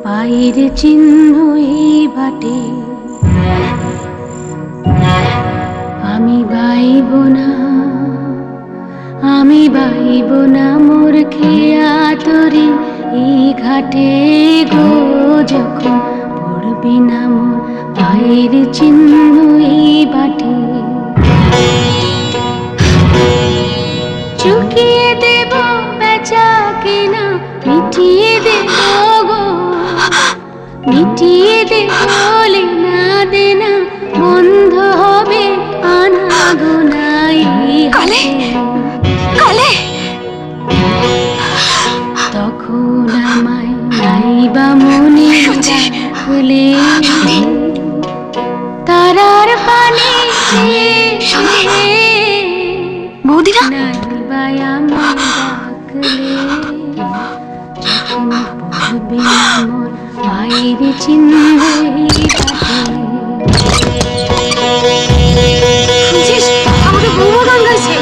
পায়ের চিহ্ন এই বাটে, আমি বাইব না, আমি বাইব না মোর খেয়া তরি এই ঘাটে গো। যখন পড়বি না মোর পায়ের চিহ্ন এই বাটে, চুকিয়ে দেব বেচা কেনা, মিটিয়ে দেব গো, মিটিয়ে দেব লেনা দেনা, বন্ধ হবে আনাগোনাই কালে কালে। তখন আমায় নাইবা মনে রাখলে, তারার পানে বৌদিরা নাইবা আমায় ডাকলে, যখন পড়বে মোর পায়ের চিহ্ন এই বাটে। শুনছিস, আমাদের বৌমা গান গাইছে।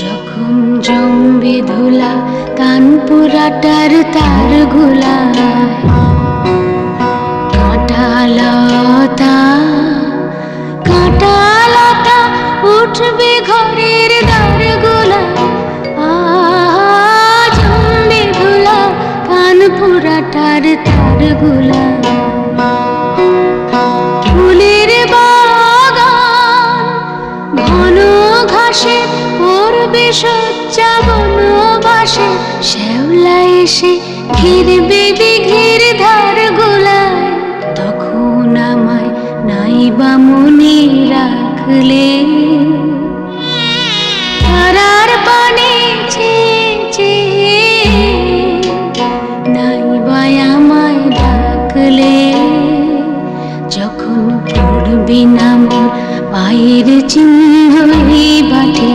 যখন জমবে ধুলা কানপুরাটার তার গুলা, কাঁটালতা কাঁটালতা উঠবে ঘরের দ্বার গোলা, জমবে ধুলা কানপুরাটার তার গুলা। ফুলের বাগান ঘন ঘাসে পড়বে সজ্জা বনবাসে, শ্যাওলা এসে ঘিরবে দিঘির ধার গোলায়। তখন আমায় নাইবা মনে রাখলে, তারার পানে নাইবা আমায় ডাকলে, যখন পড়বি না মোর পায়ের চিহ্ন এই বাটে।